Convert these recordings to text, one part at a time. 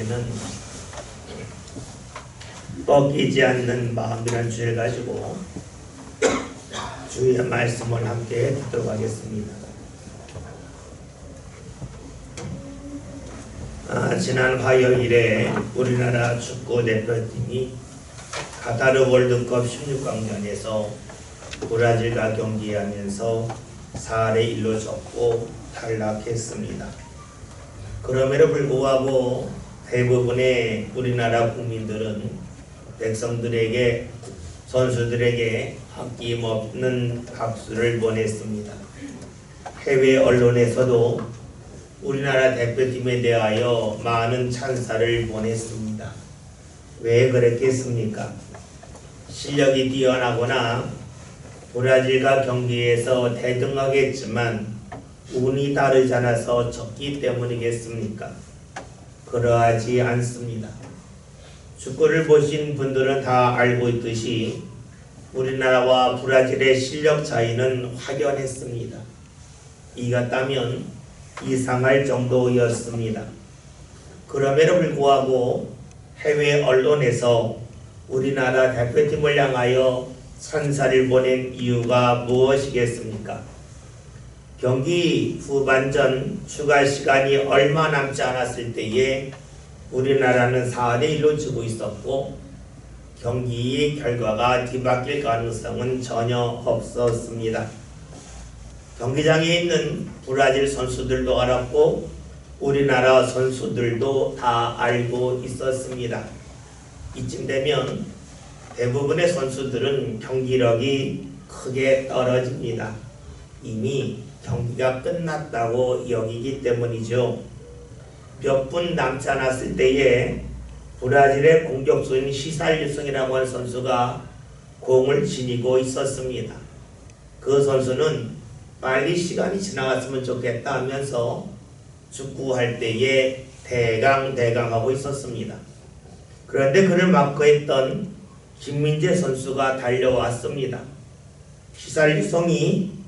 우리는 꺾이지 않는 마음이라는 주제를 가지고 주의 말씀을 함께 듣도록 하겠습니다. 지난 화요일에 우리나라 축구 대표팀이 카타르 월드컵 16강전에서 브라질과 경기하면서 4대1로 졌고 탈락했습니다. 그럼에도 불구하고 대부분의 우리나라 국민들은 백성들에게, 선수들에게 아낌없는 박수를 보냈습니다. 해외 언론에서도 우리나라 대표팀에 대하여 많은 찬사를 보냈습니다. 왜 그랬겠습니까? 실력이 뛰어나거나 브라질과 경기에서 대등하겠지만 운이 다르지 않아서 졌기 때문이겠습니까? 그러하지 않습니다. 축구를 보신 분들은 다 알고 있듯이 우리나라와 브라질의 실력 차이는 확연했습니다. 이 같다면 이상할 정도였습니다. 그럼에도 불구하고 해외 언론에서 우리나라 대표팀을 향하여 찬사를 보낸 이유가 무엇이겠습니까? 경기 후반전 추가 시간이 얼마 남지 않았을 때에 우리나라는 4대1로 지고 있었고 경기 결과가 뒤바뀔 가능성은 전혀 없었습니다. 경기장에 있는 브라질 선수들도 알았고 우리나라 선수들도 다 알고 있었습니다. 이쯤 되면 대부분의 선수들은 경기력이 크게 떨어집니다. 이미 경기가 끝났다고 여기기 때문이죠. 몇 분 남지 않았을 때에 브라질의 공격수인 히살리송이라고 하는 선수가 공을 지니고 있었습니다. 그 선수는 빨리 시간이 지나갔으면 좋겠다 하면서 축구할 때에 대강하고 있었습니다. 그런데 그를 마크했던 김민재 선수가 달려왔습니다. 히살리송이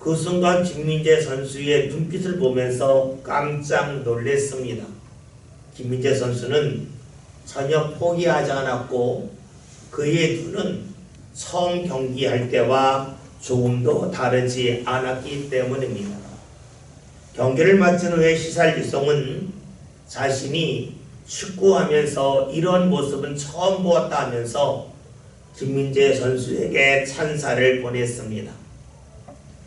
그 순간 김민재 선수의 눈빛을 보면서 깜짝 놀랐습니다. 김민재 선수는 전혀 포기하지 않았고 그의 눈은 처음 경기할 때와 조금도 다르지 않았기 때문입니다. 경기를 마친 후에 히살리송은 자신이 축구하면서 이런 모습은 처음 보았다 하면서 김민재 선수에게 찬사를 보냈습니다.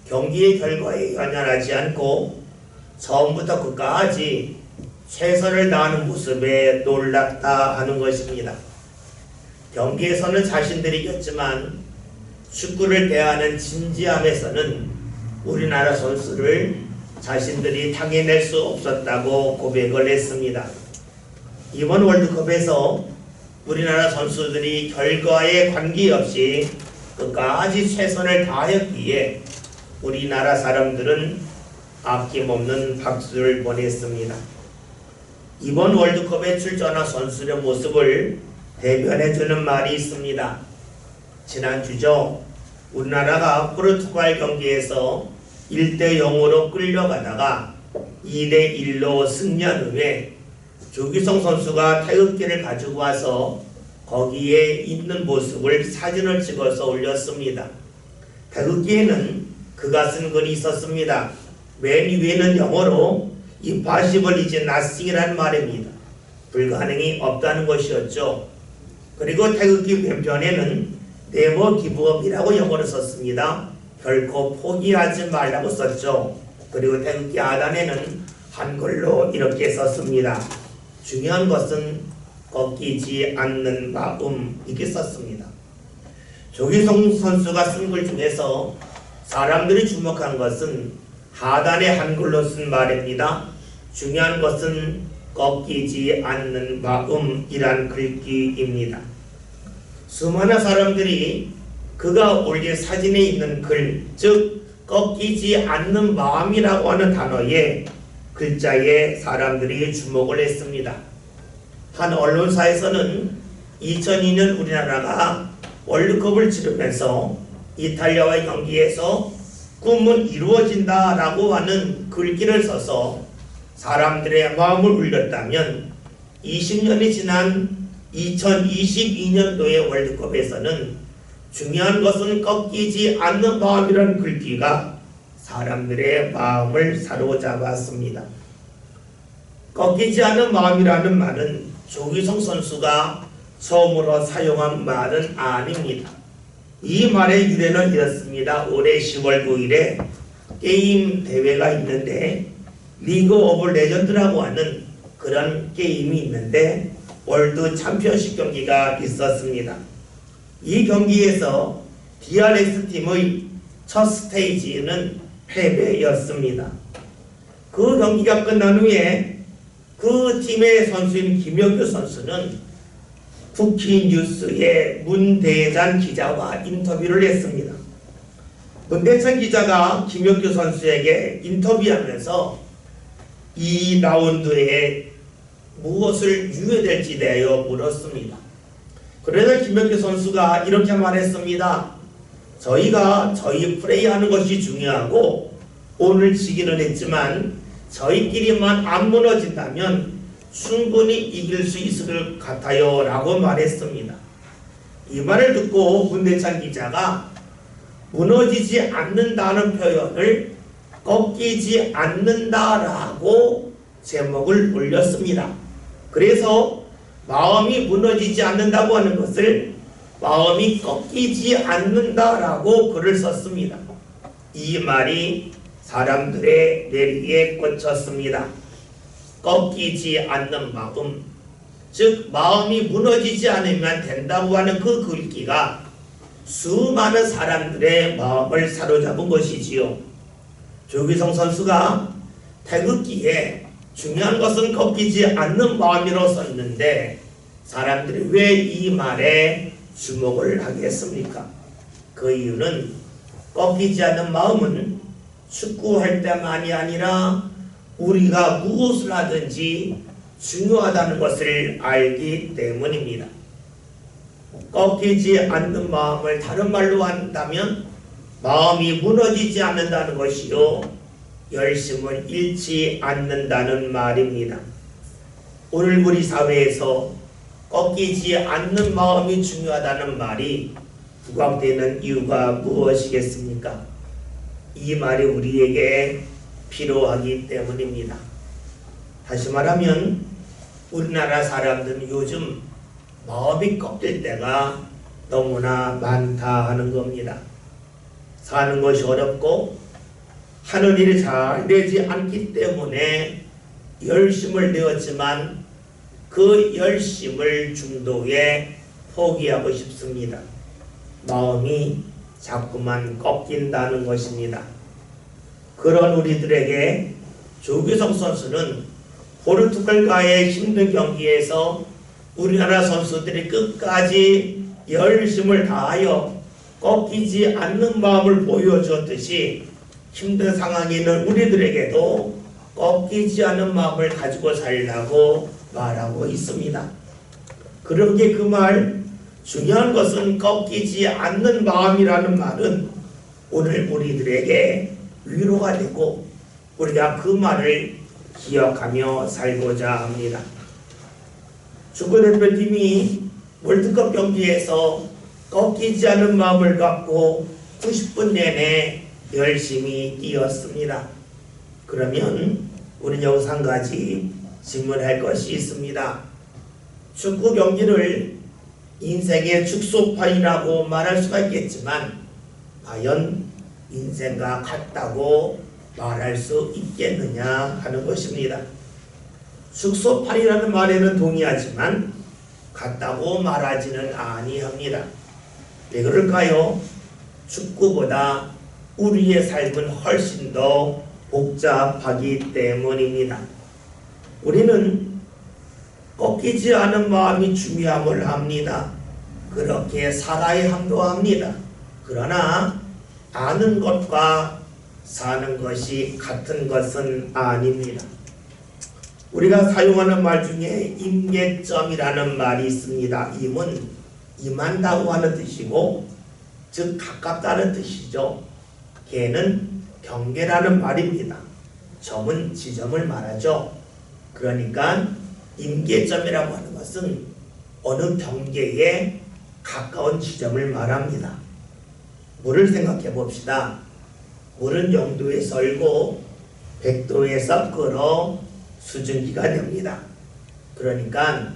경기의 결과에 연연하지 않고 처음부터 끝까지 최선을 다하는 모습에 놀랐다 하는 것입니다. 경기에서는 자신들이 이겼지만 축구를 대하는 진지함에서는 우리나라 선수를 자신들이 당해낼 수 없었다고 고백을 했습니다. 이번 월드컵에서 우리나라 선수들이 결과에 관계없이 끝까지 최선을 다했기에 우리나라 사람들은 아낌없는 박수를 보냈습니다. 이번 월드컵에 출전한 선수들의 모습을 대변해주는 말이 있습니다. 지난주죠. 우리나라가 포르투갈 경기에서 1대0으로 끌려가다가 2대1로 승리한 후에 조기성 선수가 태극기를 가지고 와서 거기에 있는 모습을 사진을 찍어서 올렸습니다. 태극기에는 그가 쓴 글이 있었습니다. 맨 위에는 영어로 Impossible is nothing이라는 말입니다. 불가능이 없다는 것이었죠. 그리고 태극기 왼편에는 Never give up이라고 영어로 썼습니다. 결코 포기하지 말라고 썼죠. 그리고 태극기 하단에는 한글로 이렇게 썼습니다. 중요한 것은 꺾이지 않는 마음, 이렇게 썼습니다. 조기성 선수가 쓴 글 중에서 사람들이 주목한 것은 하단에 한글로 쓴 말입니다. 중요한 것은 꺾이지 않는 마음이란 글귀입니다. 수많은 사람들이 그가 올린 사진에 있는 글, 즉 꺾이지 않는 마음이라고 하는 단어에 글자에 사람들이 주목을 했습니다. 한 언론사에서는 2002년 우리나라가 월드컵을 치르면서 이탈리아와의 경기에서 꿈은 이루어진다라고 하는 글귀를 써서 사람들의 마음을 울렸다면 20년이 지난 2022년도의 월드컵에서는 중요한 것은 꺾이지 않는 마음이라는 글귀가 사람들의 마음을 사로잡았습니다. 꺾이지 않는 마음이라는 말은 조기성 선수가 처음으로 사용한 말은 아닙니다. 이 말의 유래는 이렇습니다. 올해 10월 9일에 게임 대회가 있는데 리그 오브 레전드라고 하는 그런 게임이 있는데 월드 챔피언십 경기가 있었습니다. 이 경기에서 DRX 팀의 첫 스테이지는 패배였습니다. 그 경기가 끝난 후에 그 팀의 선수인 김혁규 선수는 쿠키뉴스의 문대찬 기자와 인터뷰를 했습니다. 문대찬 기자가 김혁규 선수에게 인터뷰하면서 이 라운드에 무엇을 유효될지 대하여 물었습니다. 그래서 김혁규 선수가 이렇게 말했습니다. 저희가 저희 플레이하는 것이 중요하고 오늘 지기는 했지만 저희끼리만 안 무너진다면 충분히 이길 수 있을 것 같아요 라고 말했습니다. 이 말을 듣고 문대찬 기자가 무너지지 않는다는 표현을 꺾이지 않는다라고 제목을 올렸습니다. 그래서 마음이 무너지지 않는다고 하는 것을 마음이 꺾이지 않는다라고 글을 썼습니다. 이 말이 사람들의 뇌리에 꽂혔습니다. 꺾이지 않는 마음, 즉 마음이 무너지지 않으면 된다고 하는 그 글귀가 수많은 사람들의 마음을 사로잡은 것이지요. 조기성 선수가 태극기에 중요한 것은 꺾이지 않는 마음이라고 썼는데 사람들이 왜 이 말에 주목을 하겠습니까? 그 이유는 꺾이지 않는 마음은 축구할 때만이 아니라 우리가 무엇을 하든지 중요하다는 것을 알기 때문입니다. 꺾이지 않는 마음을 다른 말로 한다면 마음이 무너지지 않는다는 것이요 열심을 잃지 않는다는 말입니다. 오늘 우리 사회에서 꺾이지 않는 마음이 중요하다는 말이 부각되는 이유가 무엇이겠습니까? 이 말이 우리에게 필요하기 때문입니다. 다시 말하면 우리나라 사람들은 요즘 마음이 꺾일 때가 너무나 많다 하는 겁니다. 사는 것이 어렵고 하는 일이 잘 되지 않기 때문에 열심을 내었지만 그 열심을 중도에 포기하고 싶습니다. 마음이 자꾸만 꺾인다는 것입니다. 그런 우리들에게 조규성 선수는 포르투갈과의 힘든 경기에서 우리나라 선수들이 끝까지 열심을 다하여 꺾이지 않는 마음을 보여주었듯이 힘든 상황에 있는 우리들에게도 꺾이지 않는 마음을 가지고 살라고 말하고 있습니다. 그러기에 그 말, 중요한 것은 꺾이지 않는 마음이라는 말은 오늘 우리들에게 위로가 되고 우리가 그 말을 기억하며 살고자 합니다. 축구대표팀이 월드컵 경기에서 꺾이지 않는 마음을 갖고 90분 내내 열심히 뛰었습니다. 그러면 우리 여기서 한 가지 질문할 것이 있습니다. 축구 경기를 인생의 축소판이라고 말할 수가 있겠지만 과연 인생과 같다고 말할 수 있겠느냐 하는 것입니다. 축소판이라는 말에는 동의하지만 같다고 말하지는 아니합니다. 왜 그럴까요? 축구보다 우리의 삶은 훨씬 더 복잡하기 때문입니다. 우리는 꺾이지 않은 마음이 중요함을 합니다. 그렇게 살아야 함도 합니다. 그러나 아는 것과 사는 것이 같은 것은 아닙니다. 우리가 사용하는 말 중에 임계점이라는 말이 있습니다. 임은 임한다고 하는 뜻이고 즉 가깝다는 뜻이죠. 계는 경계라는 말입니다. 점은 지점을 말하죠. 그러니까 임계점이라고 하는 것은 어느 경계에 가까운 지점을 말합니다. 물을 생각해 봅시다. 물은 0도에 썰고 100도에서 끓어 수증기가 됩니다. 그러니까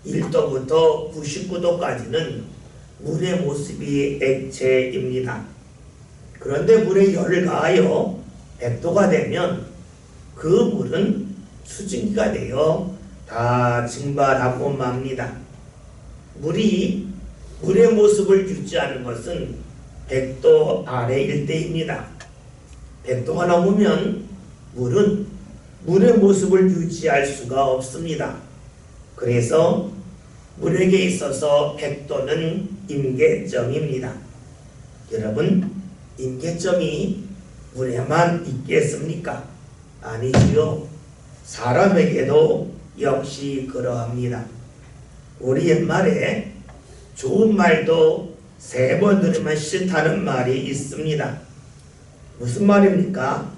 1도부터 99도까지는 물의 모습이 액체입니다. 그런데 물에 열을 가하여 100도가 되면 그 물은 수증기가 되어 다 증발하고 맙니다. 물이 물의 모습을 유지하는 것은 100도 아래일 때입니다. 100도가 넘으면 물은 물의 모습을 유지할 수가 없습니다. 그래서 물에게 있어서 100도는 임계점입니다. 여러분, 임계점이 물에만 있겠습니까? 아니지요. 사람에게도 역시 그러합니다. 우리 옛말에 좋은 말도 3번 들으면 싫다는 말이 있습니다. 무슨 말입니까?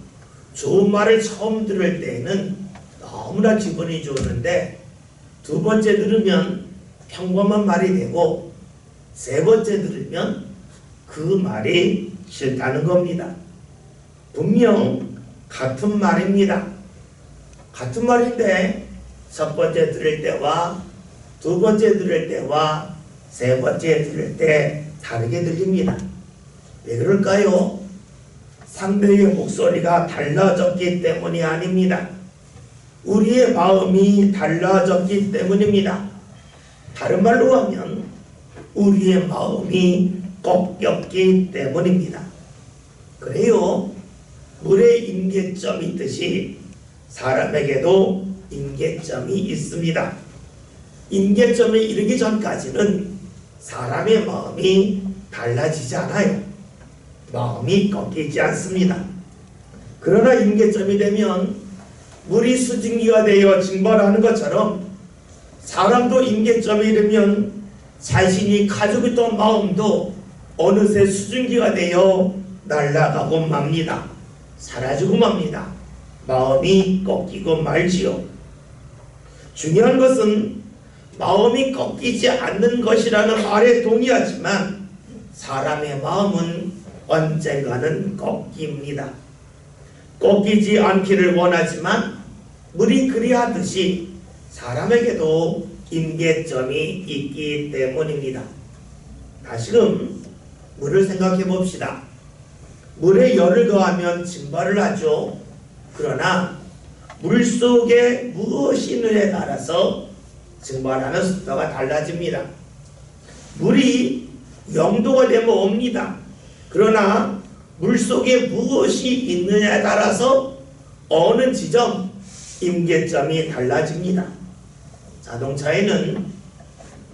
좋은 말을 처음 들을 때에는 너무나 기분이 좋은데 2번째 들으면 평범한 말이 되고 3번째 들으면 그 말이 싫다는 겁니다. 분명 같은 말입니다. 같은 말인데 첫 번째 들을 때와 2번째 들을 때와 3번째 들을 때 다르게 들립니다. 왜 그럴까요? 상대의 목소리가 달라졌기 때문이 아닙니다. 우리의 마음이 달라졌기 때문입니다. 다른 말로 하면 우리의 마음이 꺾였기 때문입니다. 그래요. 물에 임계점이 있듯이 사람에게도 임계점이 있습니다. 임계점에 이르기 전까지는 사람의 마음이 달라지지 않아요. 마음이 꺾이지 않습니다. 그러나 임계점이 되면 물이 수증기가 되어 증발하는 것처럼 사람도 임계점에 이르면 자신이 가지고 있던 마음도 어느새 수증기가 되어 날아가고 맙니다. 사라지고 맙니다. 마음이 꺾이고 말지요. 중요한 것은 마음이 꺾이지 않는 것이라는 말에 동의하지만 사람의 마음은 언젠가는 꺾입니다. 꺾이지 않기를 원하지만 물이 그리하듯이 사람에게도 임계점이 있기 때문입니다. 다시금 물을 생각해 봅시다. 물에 열을 가하면 증발을 하죠. 그러나 물 속에 무엇이 있느냐에 따라서 증발하는 속도가 달라집니다. 물이 0도가 되면 옵니다. 그러나 물 속에 무엇이 있느냐에 따라서 어느 지점 임계점이 달라집니다. 자동차에는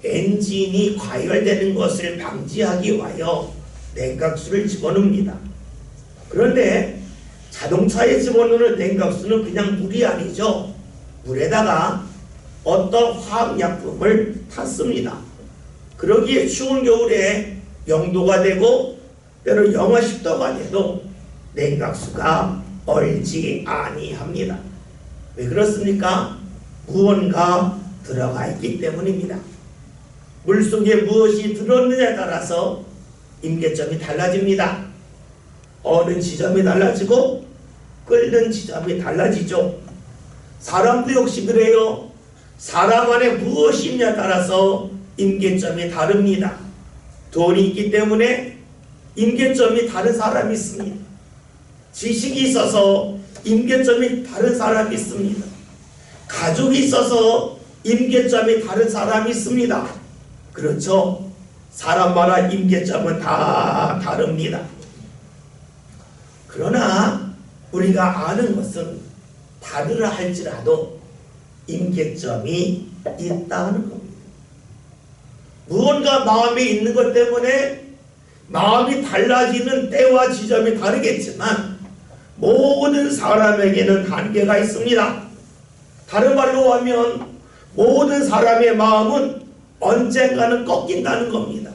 엔진이 과열되는 것을 방지하기 위하여 냉각수를 집어넣습니다. 그런데 자동차에 집어넣는 냉각수는 그냥 물이 아니죠. 물에다가 어떤 화학약품을 탔습니다. 그러기에 추운 겨울에 0도가 되고 때로 영하 10도가 돼도 냉각수가 얼지 아니합니다. 왜 그렇습니까? 무언가 들어가 있기 때문입니다. 물속에 무엇이 들었느냐에 따라서 임계점이 달라집니다. 어는 지점이 달라지고 끓는 지점이 달라지죠. 사람도 역시 그래요. 사람 안에 무엇이 있냐에 따라서 임계점이 다릅니다. 돈이 있기 때문에 임계점이 다른 사람이 있습니다. 지식이 있어서 임계점이 다른 사람이 있습니다. 가족이 있어서 임계점이 다른 사람이 있습니다. 그렇죠? 사람마다 임계점은 다 다릅니다. 그러나 우리가 아는 것은 다르라 할지라도 임계점이 있다는 겁니다. 무언가 마음에 있는 것 때문에 마음이 달라지는 때와 지점이 다르겠지만 모든 사람에게는 한계가 있습니다. 다른 말로 하면 모든 사람의 마음은 언젠가는 꺾인다는 겁니다.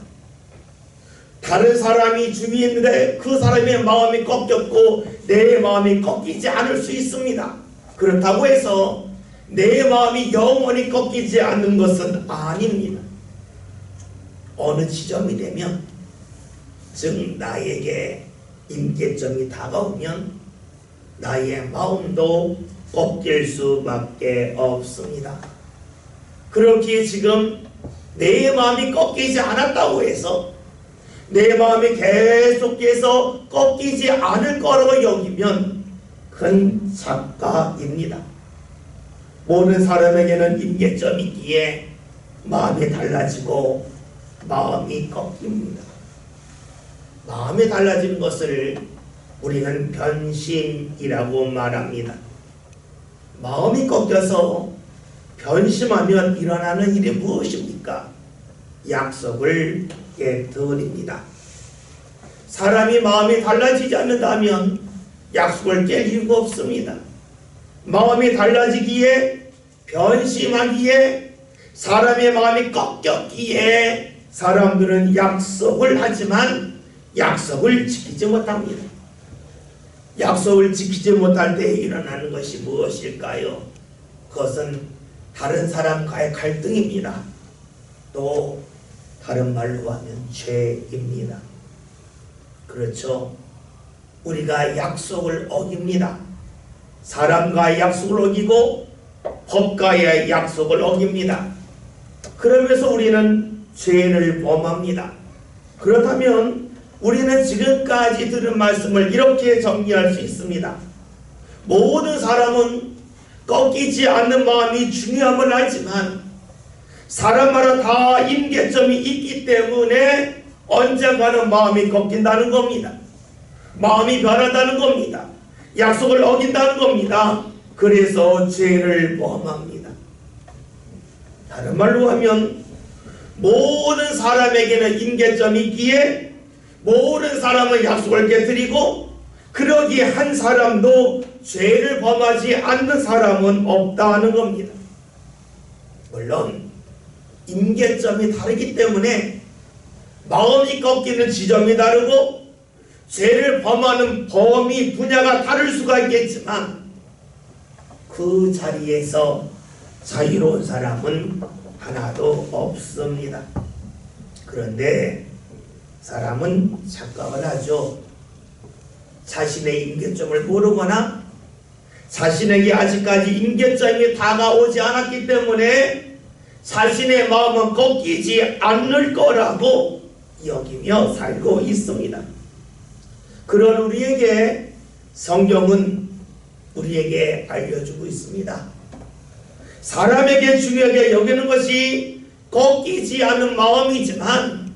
다른 사람이 주위에 있는데 그 사람의 마음이 꺾였고 내 마음이 꺾이지 않을 수 있습니다. 그렇다고 해서 내 마음이 영원히 꺾이지 않는 것은 아닙니다. 어느 지점이 되면, 즉 나에게 임계점이 다가오면 나의 마음도 꺾일 수밖에 없습니다. 그렇기에 지금 내 마음이 꺾이지 않았다고 해서 내 마음이 계속해서 꺾이지 않을 거라고 여기면 큰 착각입니다. 모든 사람에게는 임계점이 있기에 마음이 달라지고 마음이 꺾입니다. 마음이 달라지는 것을 우리는 변심이라고 말합니다. 마음이 꺾여서 변심하면 일어나는 일이 무엇입니까? 약속을 깨뜨립니다. 사람이 마음이 달라지지 않는다면 약속을 깰 이유가 없습니다. 마음이 달라지기에, 변심하기에, 사람의 마음이 꺾였기에 사람들은 약속을 하지만 약속을 지키지 못합니다. 약속을 지키지 못할 때 일어나는 것이 무엇일까요? 그것은 다른 사람과의 갈등입니다. 또 다른 말로 하면 죄입니다. 그렇죠? 우리가 약속을 어깁니다. 사람과의 약속을 어기고 법과의 약속을 어깁니다. 그러면서 우리는 죄를 범합니다. 그렇다면 우리는 지금까지 들은 말씀을 이렇게 정리할 수 있습니다. 모든 사람은 꺾이지 않는 마음이 중요함을 알지만 사람마다 다 임계점이 있기 때문에 언젠가는 마음이 꺾인다는 겁니다. 마음이 변한다는 겁니다. 약속을 어긴다는 겁니다. 그래서 죄를 범합니다. 다른 말로 하면 모든 사람에게는 임계점이 있기에 모든 사람은 약속을 깨뜨리고 그러기에 한 사람도 죄를 범하지 않는 사람은 없다는 겁니다. 물론 임계점이 다르기 때문에 마음이 꺾이는 지점이 다르고 죄를 범하는 범위 분야가 다를 수가 있겠지만 그 자리에서 자유로운 사람은 하나도 없습니다. 그런데 사람은 착각을 하죠. 자신의 임계점을 모르거나 자신에게 아직까지 임계점이 다가오지 않았기 때문에 자신의 마음은 꺾이지 않을 거라고 여기며 살고 있습니다. 그런 우리에게 성경은 우리에게 알려주고 있습니다. 사람에게 중요하게 여기는 것이 꺾이지 않은 마음이지만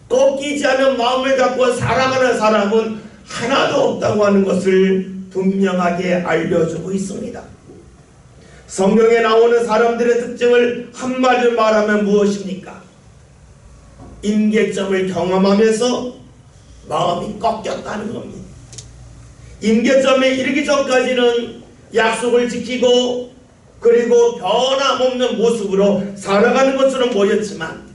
꺾이지 않은 마음을 갖고 살아가는 사람은 하나도 없다고 하는 것을 분명하게 알려주고 있습니다. 성경에 나오는 사람들의 특징을 한마디로 말하면 무엇입니까? 임계점을 경험하면서 마음이 꺾였다는 겁니다. 임계점에 이르기 전까지는 약속을 지키고 그리고 변함없는 모습으로 살아가는 것처럼 보였지만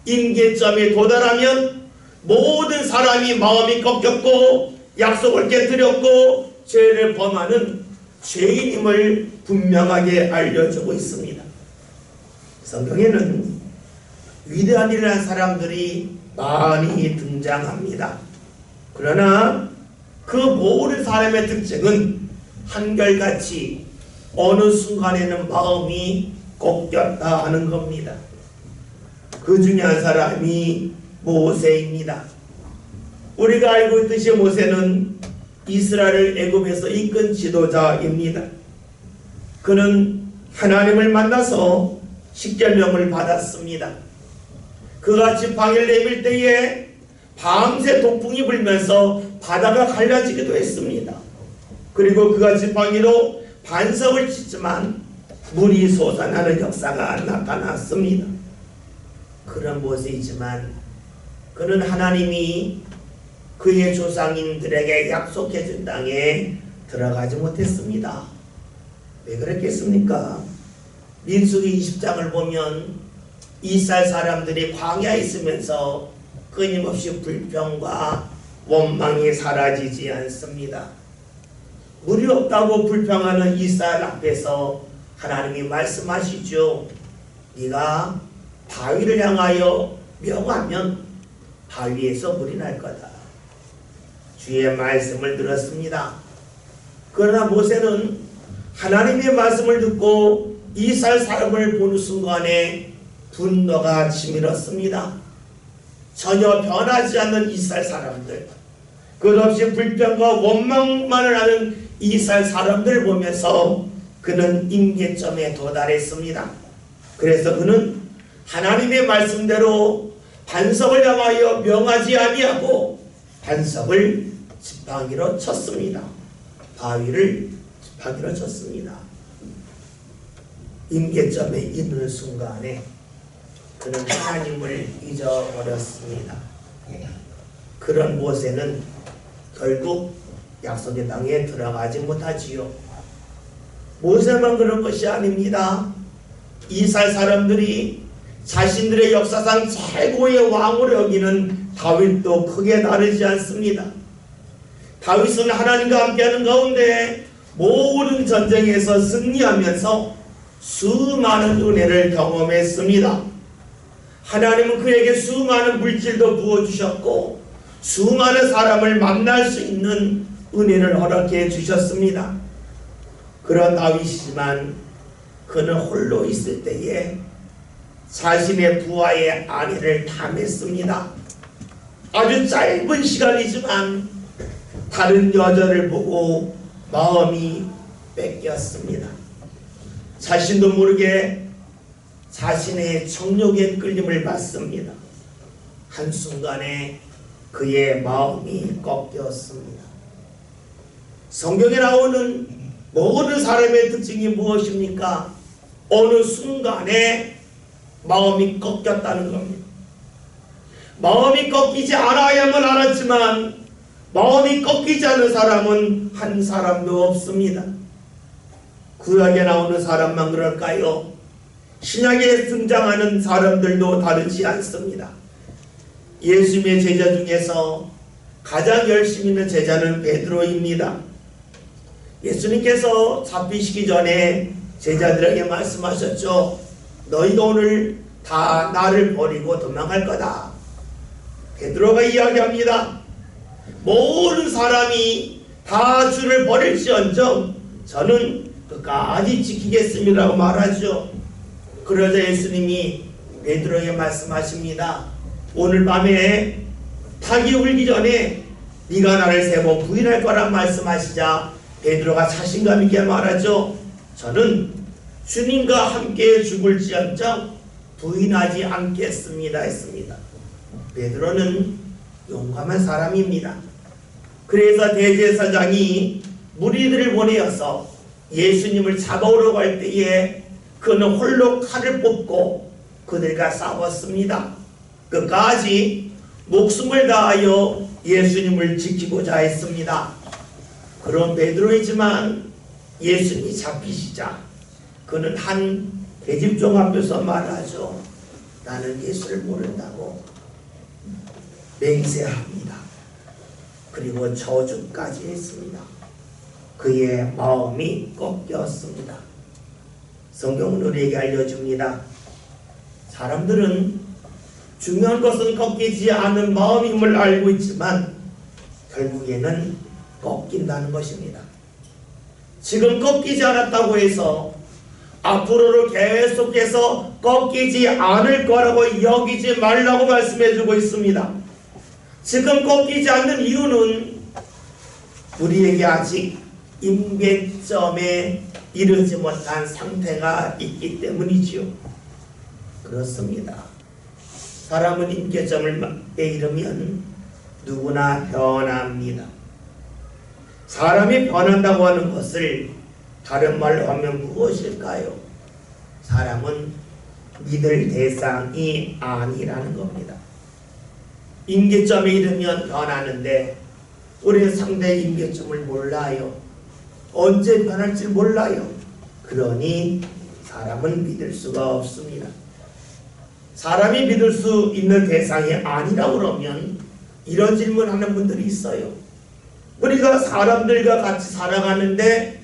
임계점에 도달하면 모든 사람이 마음이 꺾였고 약속을 깨뜨렸고 죄를 범하는 죄인임을 분명하게 알려주고 있습니다. 성경에는 위대한 일을 한 사람들이 많이 등장합니다. 그러나 그 모든 사람의 특징은 한결같이 어느 순간에는 마음이 꺾였다 하는 겁니다. 그 중에 한 사람이 모세입니다. 우리가 알고 있듯이 모세는 이스라엘을 애굽에서 이끈 지도자입니다. 그는 하나님을 만나서 십계명을 받았습니다. 그가 지팡이를 내밀 때에 밤새 동풍이 불면서 바다가 갈라지기도 했습니다. 그리고 그가 지팡이로 반석을 쳤지만 물이 솟아나는 역사가 나타났습니다. 그런 모세이지만 그는 하나님이 그의 조상인들에게 약속해준 땅에 들어가지 못했습니다. 왜 그랬겠습니까? 민수기 20장을 보면 이스라엘 사람들이 광야에 있으면서 끊임없이 불평과 원망이 사라지지 않습니다. 물이 없다고 불평하는 이스라엘 앞에서 하나님이 말씀하시죠. 네가 바위를 향하여 명하면 바위에서 물이 날 거다. 주의 말씀을 들었습니다. 그러나 모세는 하나님의 말씀을 듣고 이스라엘 사람을 보는 순간에 분노가 치밀었습니다. 전혀 변하지 않는 이스라엘 사람들, 끝없이 불평과 원망만을 하는 이스라엘 사람들을 보면서 그는 임계점에 도달했습니다. 그래서 그는 하나님의 말씀대로 반석을 향하여 명하지 아니하고 반석을 지팡이로 쳤습니다. 바위를 지팡이로 쳤습니다. 임계점에 있는 순간에 그는 하나님을 잊어버렸습니다. 그런 모세는 결국 약속의 땅에 들어가지 못하지요. 모세만 그런 것이 아닙니다. 이스라엘 사람들이 자신들의 역사상 최고의 왕으로 여기는 다윗도 크게 다르지 않습니다. 다윗은 하나님과 함께하는 가운데 모든 전쟁에서 승리하면서 수많은 은혜를 경험했습니다. 하나님은 그에게 수많은 물질도 부어주셨고 수많은 사람을 만날 수 있는 은혜를 허락해 주셨습니다. 그런 다윗이지만 그는 홀로 있을 때에 자신의 부하의 아내를 탐했습니다. 아주 짧은 시간이지만 다른 여자를 보고 마음이 뺏겼습니다. 자신도 모르게 자신의 정욕에 끌림을 받습니다. 한순간에 그의 마음이 꺾였습니다. 성경에 나오는 모든 사람의 특징이 무엇입니까? 어느 순간에 마음이 꺾였다는 겁니다. 마음이 꺾이지 않아야만 알았지만 마음이 꺾이지 않는 사람은 한 사람도 없습니다. 구약에 나오는 사람만 그럴까요? 신약에 등장하는 사람들도 다르지 않습니다. 예수님의 제자 중에서 가장 열심히 있는 제자는 베드로입니다. 예수님께서 잡히시기 전에 제자들에게 말씀하셨죠. 너희가 오늘 다 나를 버리고 도망갈 거다. 베드로가 이야기합니다. 모든 사람이 다 주를 버릴지언정 저는 끝까지 지키겠습니다라고 말하죠. 그러자 예수님이 베드로에게 말씀하십니다. 오늘 밤에 닭이 울기 전에 네가 나를 3번 부인할 거란 말씀하시자 베드로가 자신감 있게 말하죠. 저는 주님과 함께 죽을지언정 부인하지 않겠습니다 했습니다. 베드로는 용감한 사람입니다. 그래서 대제사장이 무리들을 보내어서 예수님을 잡아오려고 할 때에 그는 홀로 칼을 뽑고 그들과 싸웠습니다. 끝까지 목숨을 다하여 예수님을 지키고자 했습니다. 그런 베드로이지만 예수님이 잡히시자 그는 한 계집종 앞에서 말하죠. 나는 예수를 모른다고 맹세합니다. 그리고 저주까지 했습니다. 그의 마음이 꺾였습니다. 성경은 우리에게 알려줍니다. 사람들은 중요한 것은 꺾이지 않은 마음임을 알고 있지만 결국에는 꺾인다는 것입니다. 지금 꺾이지 않았다고 해서 앞으로를 계속해서 꺾이지 않을 거라고 여기지 말라고 말씀해주고 있습니다. 지금 꺾이지 않는 이유는 우리에게 아직 임계점에 이르지 못한 상태가 있기 때문이지요. 그렇습니다. 사람은 임계점에 이르면 누구나 변합니다. 사람이 변한다고 하는 것을 다른 말로 하면 무엇일까요? 사람은 믿을 대상이 아니라는 겁니다. 임계점에 이르면 변하는데 우리는 상대의 임계점을 몰라요. 언제 변할지 몰라요. 그러니 사람은 믿을 수가 없습니다. 사람이 믿을 수 있는 대상이 아니라고 그러면 이런 질문하는 분들이 있어요. 우리가 사람들과 같이 살아가는데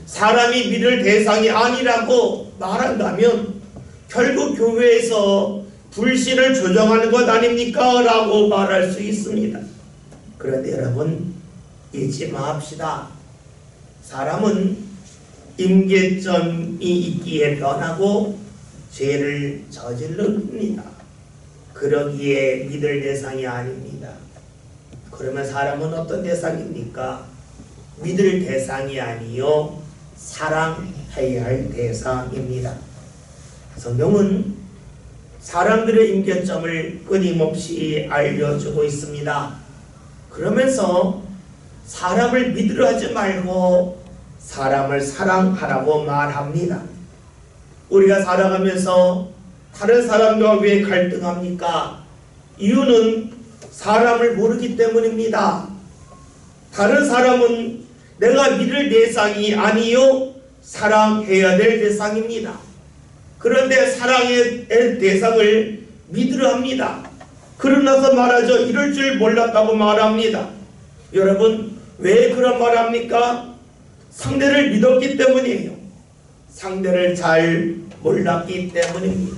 사람이 믿을 대상이 아니라고 말한다면 결국 교회에서 불신을 조장하는 것 아닙니까? 라고 말할 수 있습니다. 그런데 여러분 잊지 마합시다. 사람은 임계점이 있기에 변하고 죄를 저질릅니다. 그러기에 믿을 대상이 아닙니다. 그러면 사람은 어떤 대상입니까? 믿을 대상이 아니요 사랑해야 할 대상입니다. 성경은 사람들의 임계점을 끊임없이 알려주고 있습니다. 그러면서 사람을 믿으려 하지 말고 사람을 사랑하라고 말합니다. 우리가 살아가면서 다른 사람과 왜 갈등합니까? 이유는 사람을 모르기 때문입니다. 다른 사람은 내가 믿을 대상이 아니요 사랑해야 될 대상입니다. 그런데 사랑의 대상을 믿으려 합니다. 그러나서 말하죠. 이럴 줄 몰랐다고 말합니다. 여러분 왜 그런 말합니까? 상대를 믿었기 때문이에요. 상대를 잘 몰랐기 때문입니다.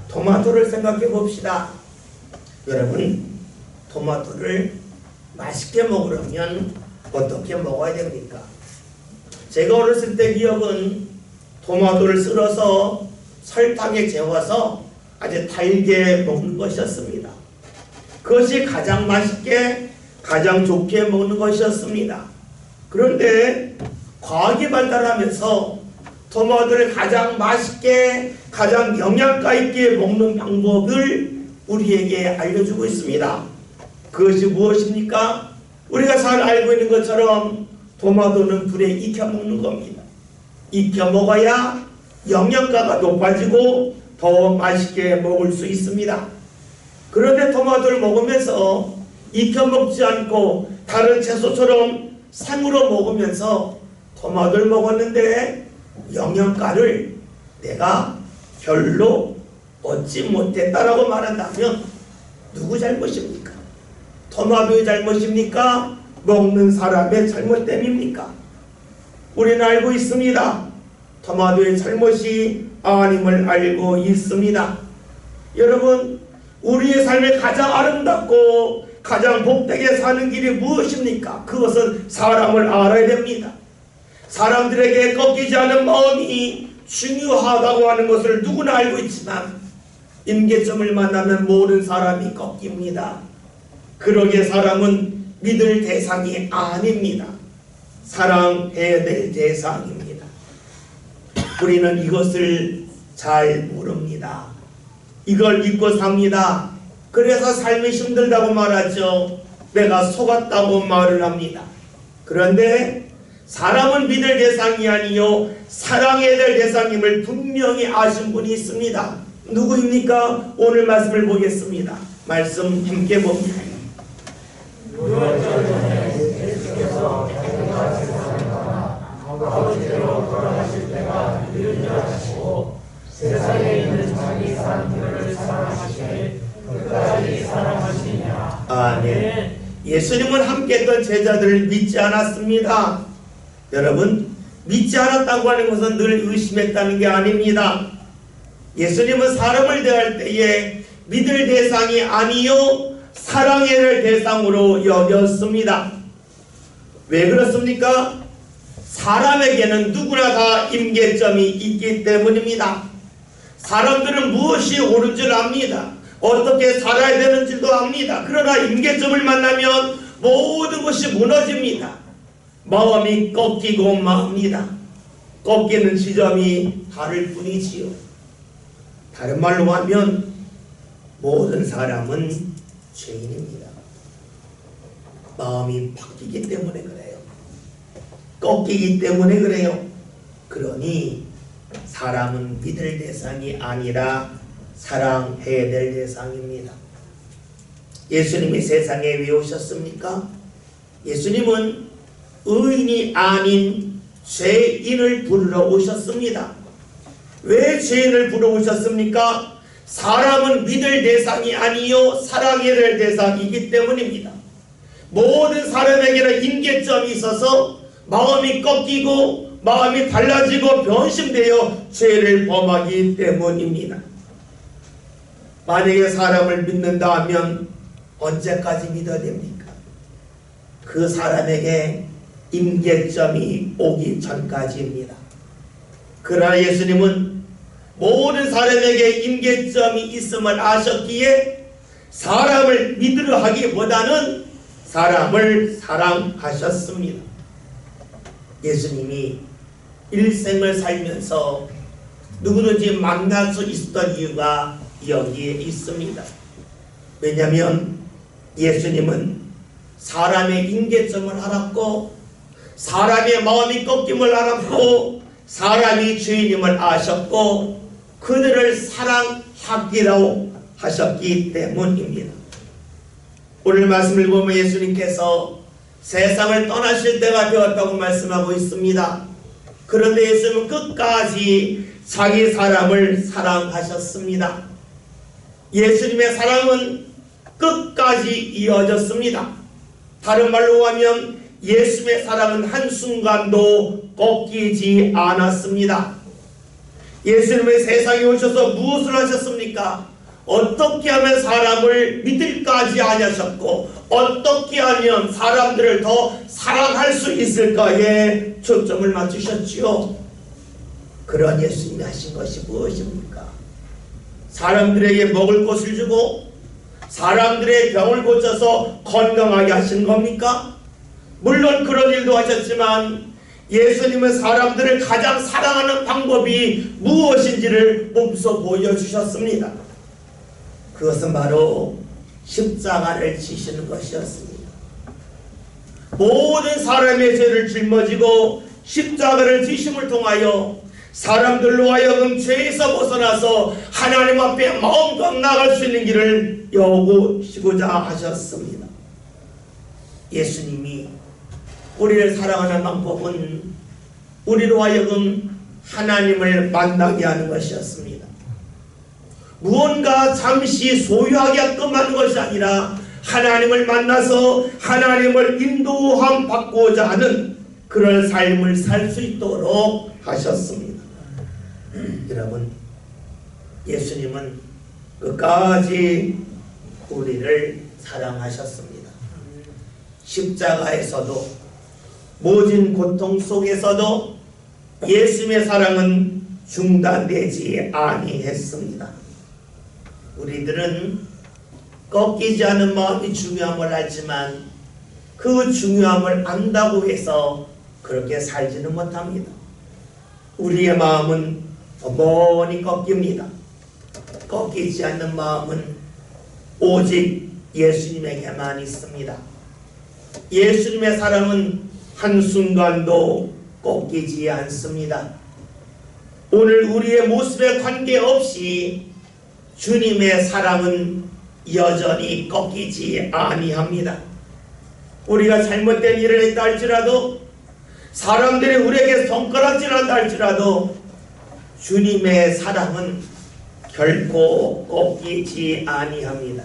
토마토를 생각해 봅시다. 여러분 토마토를 맛있게 먹으려면 어떻게 먹어야 됩니까? 제가 어렸을 때 기억은 토마토를 썰어서 설탕에 재워서 아주 달게 먹는 것이었습니다. 그것이 가장 맛있게 가장 좋게 먹는 것이었습니다. 그런데 과학이 발달하면서 토마토를 가장 맛있게 가장 영양가 있게 먹는 방법을 우리에게 알려주고 있습니다. 그것이 무엇입니까? 우리가 잘 알고 있는 것처럼 토마토는 불에 익혀 먹는 겁니다. 익혀 먹어야 영양가가 높아지고 더 맛있게 먹을 수 있습니다. 그런데 토마토를 먹으면서 익혀 먹지 않고 다른 채소처럼 생으로 먹으면서 토마토를 먹었는데 영양가를 내가 별로 얻지 못했다라고 말한다면 누구 잘못입니까? 토마토의 잘못입니까? 먹는 사람의 잘못 때문입니까? 우리는 알고 있습니다. 토마토의 잘못이 아님을 알고 있습니다. 여러분 우리의 삶에 가장 아름답고 가장 복되게 사는 길이 무엇입니까? 그것은 사람을 알아야 됩니다. 사람들에게 꺾이지 않은 마음이 중요하다고 하는 것을 누구나 알고 있지만 임계점을 만나면 모든 사람이 꺾입니다. 그러기에 사람은 믿을 대상이 아닙니다. 사랑해야 될 대상입니다. 우리는 이것을 잘 모릅니다. 이걸 믿고 삽니다. 그래서 삶이 힘들다고 말하죠. 내가 속았다고 말을 합니다. 그런데 사람은 믿을 대상이 아니요 사랑해야 될 대상임을 분명히 아신 분이 있습니다. 누구입니까? 오늘 말씀을 보겠습니다. 말씀 함께 봅니다. 예수께서 아버지께로 돌아가실 때가 이르리라시고 세상에 있는 자기 사람들을 사랑하시되 끝까지 사랑하시느냐. 아멘. 예수님은 함께했던 제자들을 믿지 않았습니다. 여러분 믿지 않았다고 하는 것은 늘 의심했다는 게 아닙니다. 예수님은 사람을 대할 때에 믿을 대상이 아니요 사랑해야 할 대상으로 여겼습니다. 왜 그렇습니까? 사람에게는 누구나 다 임계점이 있기 때문입니다. 사람들은 무엇이 옳은 줄 압니다. 어떻게 살아야 되는지도 압니다. 그러나 임계점을 만나면 모든 것이 무너집니다. 마음이 꺾이고 맙니다. 꺾이는 지점이 다를 뿐이지요. 다른 말로 하면 모든 사람은 죄인입니다. 마음이 바뀌기 때문에 그래요. 꺾이기 때문에 그래요. 그러니 사람은 믿을 대상이 아니라 사랑해야 될 대상입니다. 예수님이 세상에 왜 오셨습니까? 예수님은 의인이 아닌 죄인을 부르러 오셨습니다. 왜 죄인을 부르러 오셨습니까? 사람은 믿을 대상이 아니요 사랑해야 될 대상이기 때문입니다. 모든 사람에게는 임계점이 있어서 마음이 꺾이고 마음이 달라지고 변심되어 죄를 범하기 때문입니다. 만약에 사람을 믿는다 하면 언제까지 믿어야 됩니까? 그 사람에게 임계점이 오기 전까지입니다. 그러나 예수님은 모든 사람에게 임계점이 있음을 아셨기에 사람을 믿으려 하기보다는 사람을 사랑하셨습니다. 예수님이 일생을 살면서 누구든지 만날 수 있었던 이유가 여기에 있습니다. 왜냐하면 예수님은 사람의 임계점을 알았고 사람의 마음이 꺾임을 알았고 사람이 죄인임을 아셨고 그들을 사랑하기로 하셨기 때문입니다. 오늘 말씀을 보면 예수님께서 세상을 떠나실 때가 되었다고 말씀하고 있습니다. 그런데 예수님은 끝까지 자기 사람을 사랑하셨습니다. 예수님의 사랑은 끝까지 이어졌습니다. 다른 말로 하면 예수님의 사랑은 한순간도 꺾이지 않았습니다. 예수님의 세상에 오셔서 무엇을 하셨습니까? 어떻게 하면 사람을 믿을까지 하셨고 어떻게 하면 사람들을 더 사랑할 수 있을까에 초점을 맞추셨지요. 그런 예수님이 하신 것이 무엇입니까? 사람들에게 먹을 것을 주고 사람들의 병을 고쳐서 건강하게 하신 겁니까? 물론 그런 일도 하셨지만 예수님은 사람들을 가장 사랑하는 방법이 무엇인지를 몸소 보여주셨습니다. 그것은 바로 십자가를 지시는 것이었습니다. 모든 사람의 죄를 짊어지고 십자가를 지심을 통하여 사람들로 하여금 죄에서 벗어나서 하나님 앞에 마음껏 나갈 수 있는 길을 여고시고자 하셨습니다. 예수님이 우리를 사랑하는 방법은 우리로 하여금 하나님을 만나게 하는 것이었습니다. 무언가 잠시 소유하게끔 하는 것이 아니라 하나님을 만나서 하나님을 인도함 받고자 하는 그런 삶을 살 수 있도록 하셨습니다. 여러분, 예수님은 끝까지 우리를 사랑하셨습니다. 십자가에서도 모진 고통 속에서도 예수님의 사랑은 중단되지 아니했습니다. 우리들은 꺾이지 않은 마음이 중요함을 알지만 그 중요함을 안다고 해서 그렇게 살지는 못합니다. 우리의 마음은 번번이 꺾입니다. 꺾이지 않는 마음은 오직 예수님에게만 있습니다. 예수님의 사랑은 한순간도 꺾이지 않습니다. 오늘 우리의 모습에 관계없이 주님의 사랑은 여전히 꺾이지 아니합니다. 우리가 잘못된 일을 했다 할지라도 사람들이 우리에게 손가락질한다 할지라도 주님의 사랑은 결코 꺾이지 아니합니다.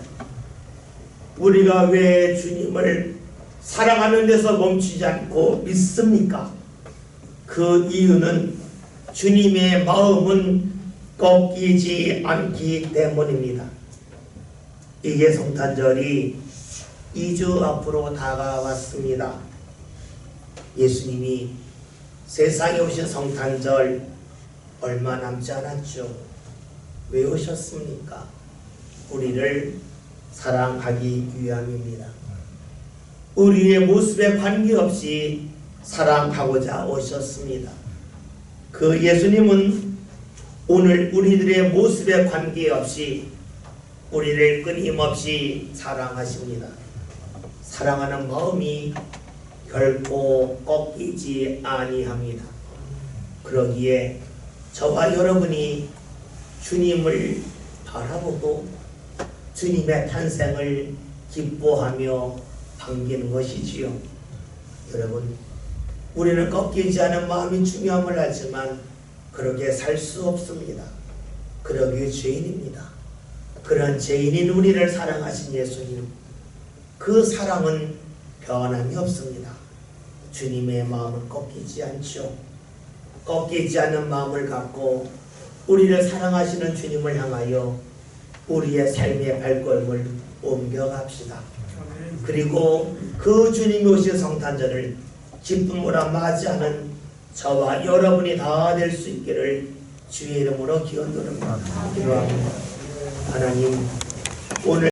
우리가 왜 주님을 사랑하는 데서 멈추지 않고 믿습니까? 그 이유는 주님의 마음은 꺾이지 않기 때문입니다. 이게 성탄절이 2주 앞으로 다가왔습니다. 예수님이 세상에 오신 성탄절 얼마 남지 않았죠. 왜 오셨습니까? 우리를 사랑하기 위함입니다. 우리의 모습에 관계없이 사랑하고자 오셨습니다. 그 예수님은 오늘 우리들의 모습에 관계없이 우리를 끊임없이 사랑하십니다. 사랑하는 마음이 결코 꺾이지 아니합니다. 그러기에 저와 여러분이 주님을 바라보고 주님의 탄생을 기뻐하며 반기는 것이지요. 여러분, 우리는 꺾이지 않은 마음이 중요함을 알지만 그렇게 살 수 없습니다. 그러기에 죄인입니다. 그런 죄인인 우리를 사랑하신 예수님, 그 사랑은 변함이 없습니다. 주님의 마음은 꺾이지 않죠. 꺾이지 않는 마음을 갖고 우리를 사랑하시는 주님을 향하여 우리의 삶의 발걸음을 옮겨갑시다. 그리고 그 주님이 오신 성탄절을 기쁨으로 맞이하는 저와 여러분이 다 될 수 있기를 주의 이름으로 기원드립니다. 기도합니다. 하나님, 오늘